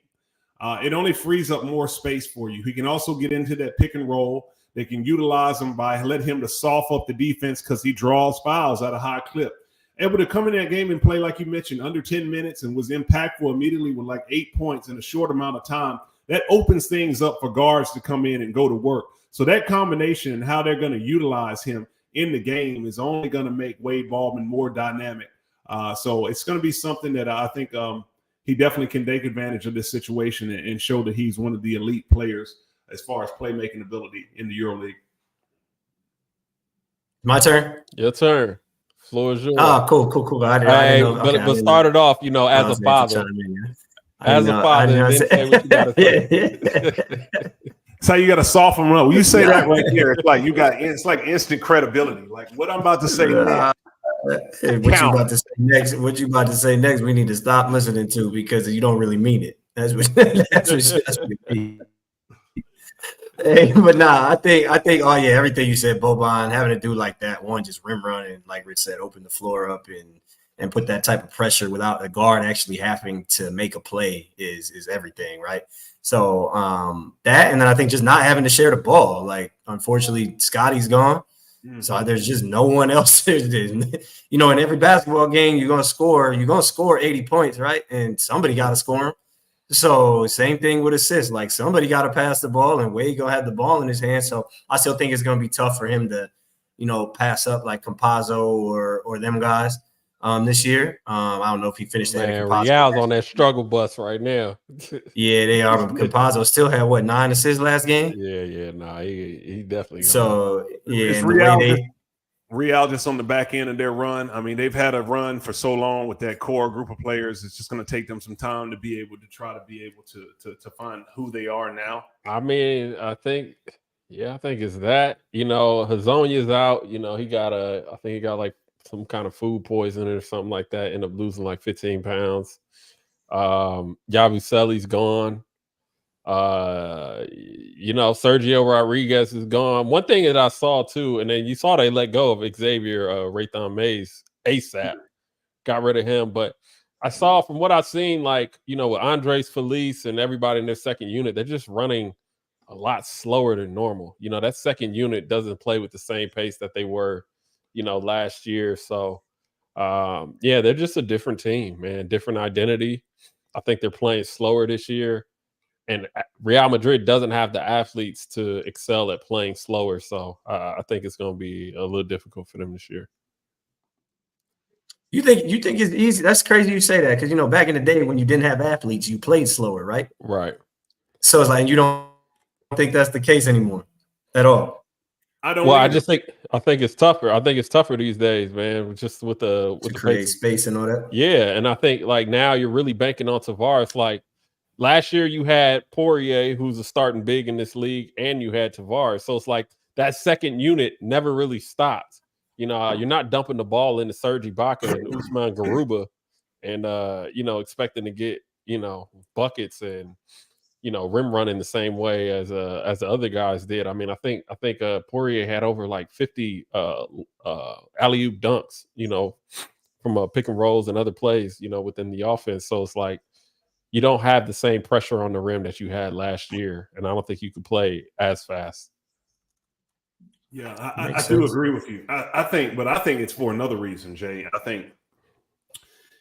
it only frees up more space for you. He can also get into that pick and roll. They can utilize him by letting him to soften up the defense because he draws fouls at a high clip. Able to come in that game and play, like you mentioned, under 10 minutes and was impactful immediately with like 8 points in a short amount of time. That opens things up for guards to come in and go to work. So that combination and how they're going to utilize him in the game is only going to make Wade Baldwin more dynamic. So it's going to be something that I think he definitely can take advantage of this situation and show that he's one of the elite players as far as playmaking ability in the Euroleague. My turn? Your turn. Floor is yours. Oh, cool. I didn't know. But start it off, as a father. As a father, then say what you got to say. That's how you got to soften them up. When you say that right there, it's like it's like instant credibility. Like what I'm about to say. What you about to say next? We need to stop listening to, because you don't really mean it. That's what you mean. Hey, but nah, I think. Oh yeah, everything you said, Boban, having to do like that one, just rim run and, like Rich said, open the floor up and put that type of pressure without a guard actually having to make a play is everything, right? So that, and then I think just not having to share the ball. Like, unfortunately, Scotty's gone. So there's just no one else. In every basketball game, you're gonna score 80 points, right? And somebody got to score them. So same thing with assists. Like, somebody got to pass the ball, and Wade gonna have the ball in his hand. So I still think it's gonna be tough for him to, pass up like Campazzo or them guys this year. I don't know if he finished that. Real's on that struggle bus right now. Yeah, they are. But Campazzo still had 9 assists last game. Yeah. Nah, he definitely. So it's Real just on the back end of their run. I mean, they've had a run for so long with that core group of players. It's just going to take them some time to be able to find who they are now. I mean, I think it's that. Hazonia's out. He got like some kind of food poisoning or something like that. Ended up losing like 15 pounds. Yabusele's gone. Sergio Rodriguez is gone. One thing that I saw too, and then you saw they let go of Xavier Raython Mays ASAP, got rid of him. But I saw from what I've seen, with Andres Felice and everybody in their second unit, they're just running a lot slower than normal. That second unit doesn't play with the same pace that they were, last year. So they're just a different team, man, different identity. I think they're playing slower this year. And Real Madrid doesn't have the athletes to excel at playing slower. So I think it's going to be a little difficult for them this year. You think it's easy? That's crazy you say that, because, back in the day when you didn't have athletes, you played slower, right? Right. So it's like, you don't think that's the case anymore at all? I don't. Well, I think it's tougher. I think it's tougher these days, man. Just with the create space and all that. Yeah, and I think like now you're really banking on Tavares. Like, last year you had Poirier, who's a starting big in this league, and you had Tavares. So it's like that second unit never really stops. You're not dumping the ball into Serge Ibaka and Usman Garuba and, expecting to get, buckets and, rim running the same way as the other guys did. I mean, I think Poirier had over like 50 alley-oop dunks, from pick and rolls and other plays, within the offense. So it's like, you don't have the same pressure on the rim that you had last year, and I don't think you could play as fast. Yeah, I do agree with you. I think it's for another reason, Jay. I think,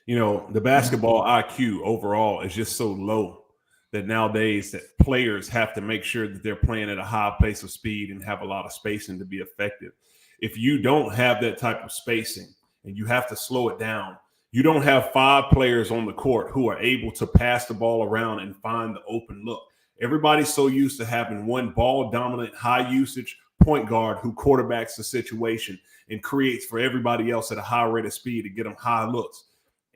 the basketball IQ overall is just so low that nowadays that players have to make sure that they're playing at a high pace of speed and have a lot of spacing to be effective. If you don't have that type of spacing and you have to slow it down, you don't have 5 players on the court who are able to pass the ball around and find the open look. Everybody's so used to having one ball dominant, high usage point guard who quarterbacks the situation and creates for everybody else at a high rate of speed to get them high looks.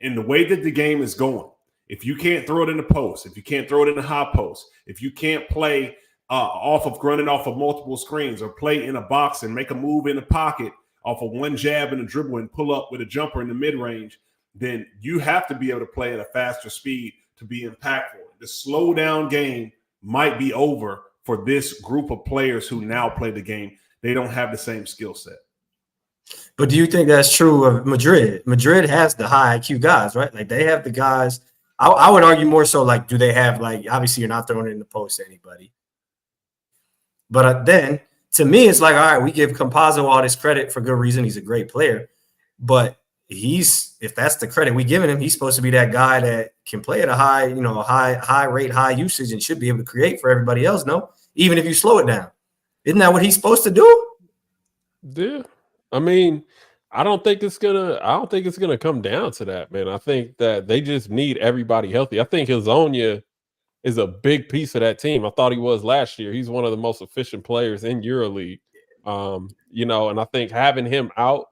And the way that the game is going, if you can't throw it in the post, if you can't throw it in the high post, if you can't play running off of multiple screens or play in a box and make a move in the pocket off of one jab and a dribble and pull up with a jumper in the mid-range, then you have to be able to play at a faster speed to be impactful. The slow down game might be over for this group of players who now play the game. They don't have the same skill set. But do you think that's true of Madrid? Madrid has the high IQ guys, right? Like they have the guys. I would argue more so like, do they have like, obviously you're not throwing it in the post to anybody. But then to me, it's like, all right, we give Campazzo all this credit for good reason. He's a great player. But if that's the credit we giving him, he's supposed to be that guy that can play at a high rate, high usage and should be able to create for everybody else. No, even if you slow it down, isn't that what he's supposed to do? Yeah. I mean, I don't think it's gonna come down to that, man. I think that they just need everybody healthy. I think Hezonja is a big piece of that team. I thought he was last year. He's one of the most efficient players in Euroleague. And I think having him out,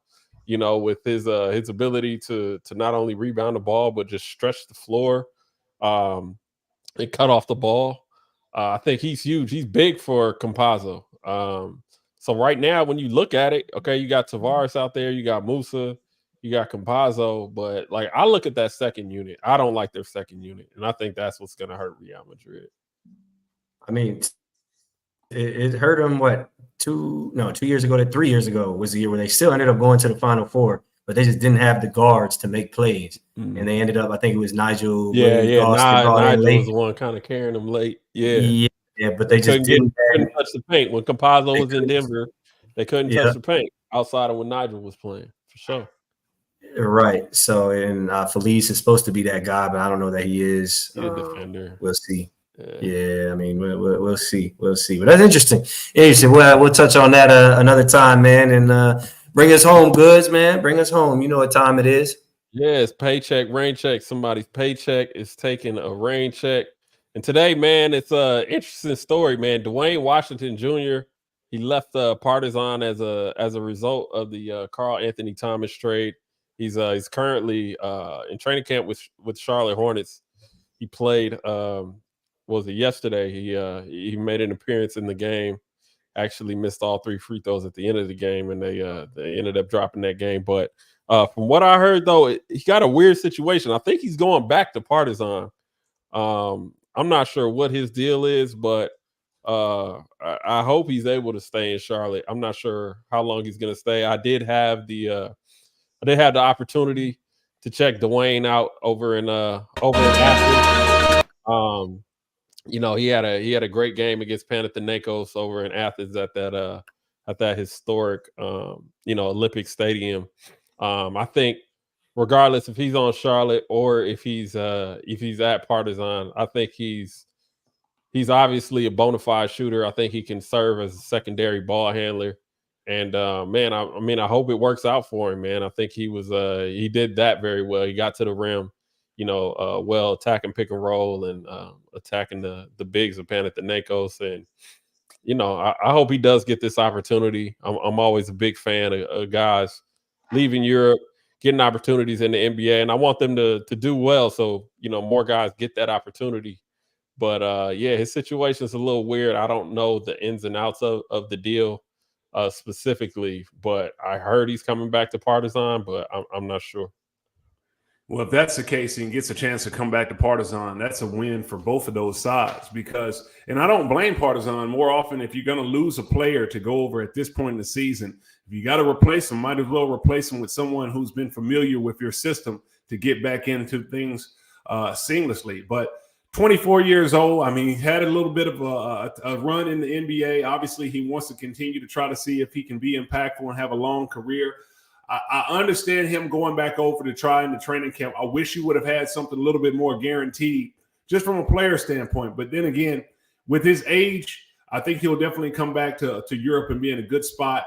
with his ability to not only rebound the ball but just stretch the floor and cut off the ball, I think he's huge. He's big for Campazzo. So right now, when you look at it, okay, you got Tavares out there, you got Musa, you got Campazzo, but like I look at that second unit, I don't like their second unit, and I think that's what's going to hurt Real Madrid. I mean, it hurt them. 2 years ago, 3 years ago was the year where they still ended up going to the Final Four, but they just didn't have the guards to make plays, and they ended up. I think it was Nigel. Nigel was the one kind of carrying them late. Yeah, but they just couldn't touch the paint. When Campazzo was in Denver, they couldn't touch the paint outside of when Nigel was playing, for sure. Right. So, and Felice is supposed to be that guy, but I don't know that he is. He's a defender. We'll see. Yeah, I mean, we'll see. We'll see. But that's interesting. We'll touch on that another time, man, and bring us home, Goods, man. Bring us home. You know what time it is. Yeah, it's paycheck, rain check. Somebody's paycheck is taking a rain check. And today, man, it's an interesting story, man. Dwayne Washington Jr., he left Partizan as a result of the Karl Anthony Towns trade. He's currently in training camp with Charlotte Hornets. He played yesterday? He made an appearance in the game. Actually missed all 3 free throws at the end of the game, and they ended up dropping that game. But from what I heard, though, he got a weird situation. I think he's going back to Partizan. I'm not sure what his deal is, but I hope he's able to stay in Charlotte. I'm not sure how long he's going to stay. I did have the opportunity to check Dwayne out over in Athens. He had a great game against Panathinaikos over in Athens at that historic Olympic Stadium. I think regardless if he's on Charlotte or if he's at Partizan, I think he's obviously a bona fide shooter. I think he can serve as a secondary ball handler. And I hope it works out for him, man. I think he did that very well. He got to the rim, well, attacking pick and roll and attacking the bigs of Panathinaikos. And I hope he does get this opportunity. I'm always a big fan of guys leaving Europe, getting opportunities in the NBA, and I want them to do well. So more guys get that opportunity. But his situation is a little weird. I don't know the ins and outs of the deal specifically, but I heard he's coming back to Partizan, but I'm not sure. Well, if that's the case and gets a chance to come back to Partizan, that's a win for both of those sides and I don't blame Partizan. More often, if you're going to lose a player to go over at this point in the season, if you got to replace him, might as well replace him with someone who's been familiar with your system to get back into things seamlessly. But 24 years old. I mean, he had a little bit of a run in the NBA. Obviously, he wants to continue to try to see if he can be impactful and have a long career. I understand him going back over to try in the training camp. I wish he would have had something a little bit more guaranteed just from a player standpoint. But then again, with his age, I think he'll definitely come back to Europe and be in a good spot.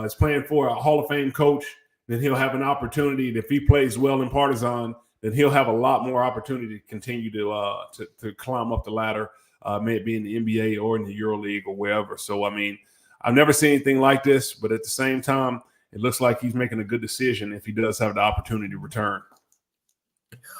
He's playing for a Hall of Fame coach. Then he'll have an opportunity. If he plays well in Partizan, then he'll have a lot more opportunity to continue to climb up the ladder, may it be in the NBA or in the Euroleague or wherever. So, I mean, I've never seen anything like this, but at the same time, it looks like he's making a good decision if he does have the opportunity to return.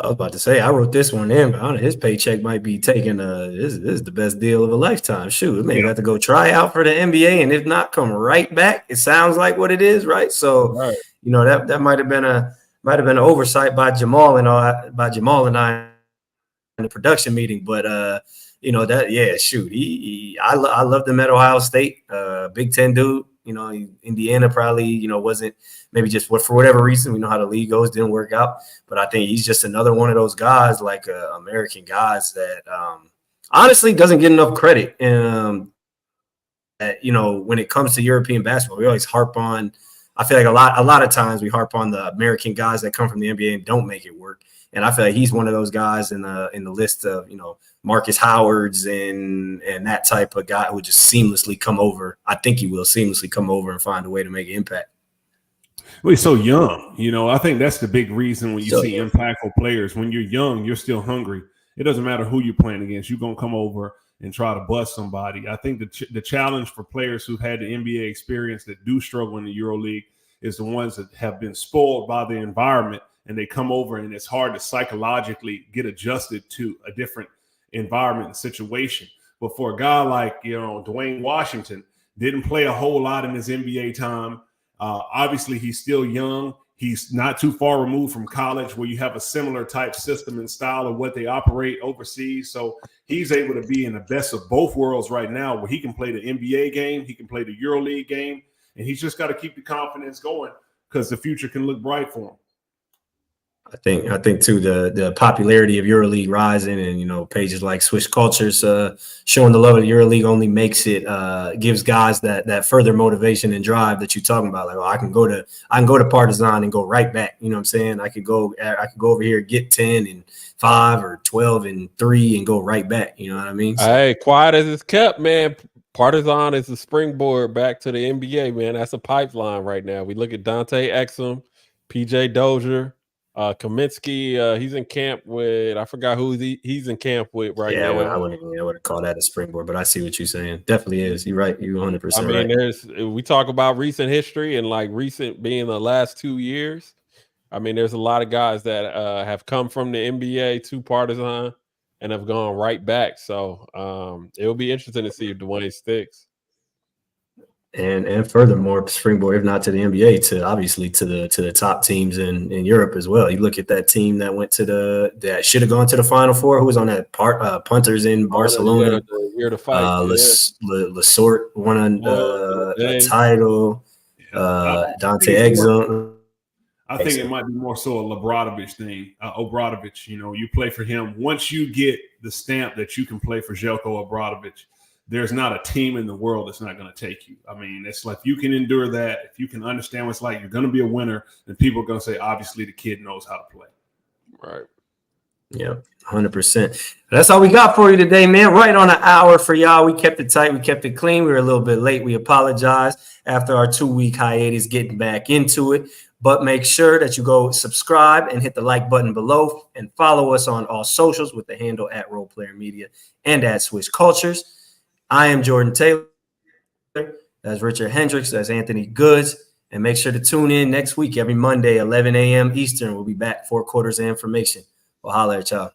I was about to say, I wrote this one in, but his paycheck might be taking this is the best deal of a lifetime. Shoot, it may have to go try out for the NBA, and if not, come right back. It sounds like what it is, right? So, you know, that might have been an oversight by Jamal and I in the production meeting. But you know, shoot, I loved him at Ohio State, Big Ten dude. You know, Indiana probably, you know, wasn't maybe just for whatever reason. We know how the league goes, didn't work out. But I think he's just another one of those guys, like American guys that honestly doesn't get enough credit. You know, when it comes to European basketball, we always harp on. I feel like a lot of times we harp on the American guys that come from the NBA and don't make it work. And I feel like he's one of those guys in the list of, you know, Marcus Howards and that type of guy who would just seamlessly come over. I think he will seamlessly come over and find a way to make an impact. Well, he's so young. You know, I think that's the big reason when you see impactful players. When you're young, you're still hungry. It doesn't matter who you're playing against. You're going to come over and try to bust somebody. I think the challenge for players who've had the NBA experience that do struggle in the Euroleague is the ones that have been spoiled by the environment, and they come over and it's hard to psychologically get adjusted to a different environment and situation. But for a guy like, you know, Dwayne Washington, didn't play a whole lot in his NBA time. Obviously, he's still young. He's not too far removed from college where you have a similar type system and style of what they operate overseas. So he's able to be in the best of both worlds right now where he can play the NBA game, he can play the EuroLeague game, and he's just got to keep the confidence going because the future can look bright for him. I think too the popularity of EuroLeague rising, and you know, pages like Swish Cultures showing the love of the EuroLeague only makes it gives guys that further motivation and drive that you're talking about. Like, oh, I can go to Partizan and go right back. You know what I'm saying? I could go over here, get 10 and 5 or 12 and 3 and go right back. You know what I mean? So, hey, quiet as it's kept, man. Partizan is the springboard back to the NBA, man. That's a pipeline right now. We look at Dante Exum, PJ Dozier. Kaminsky, he's in camp with, I forgot who he's in camp with right now. I wouldn't call that a springboard, but I see what you're saying. Definitely is. You're right. You're 100%. I mean, right. We talk about recent history and like recent being the last 2 years. I mean, there's a lot of guys that have come from the NBA to Partizan and have gone right back. So it'll be interesting to see if Dwayne sticks. And furthermore, springboard, if not to the NBA, to obviously to the top teams in Europe as well. You look at that team that went to that should have gone to the Final Four. Who was on that punters in Barcelona? Lasort won a title. Dante Exum. I think it might be more so a Lebronovich thing. Obradovic, you know, you play for him. Once you get the stamp that you can play for Željko Obradovic, there's not a team in the world that's not going to take you. I mean, it's like you can endure that. If you can understand what it's like, you're going to be a winner, then people are going to say, obviously, the kid knows how to play. Right. Yeah, 100%. That's all we got for you today, man. Right on an hour for y'all. We kept it tight. We kept it clean. We were a little bit late. We apologize after our 2-week hiatus, getting back into it. But make sure that you go subscribe and hit the like button below and follow us on all socials with the handle at Role Player Media and at Swish Cultures. I am Jordan Taylor. That's Richard Hendrix. That's Anthony Goods. And make sure to tune in next week, every Monday, 11 a.m. Eastern. We'll be back 4 quarters of information. We'll holler at y'all.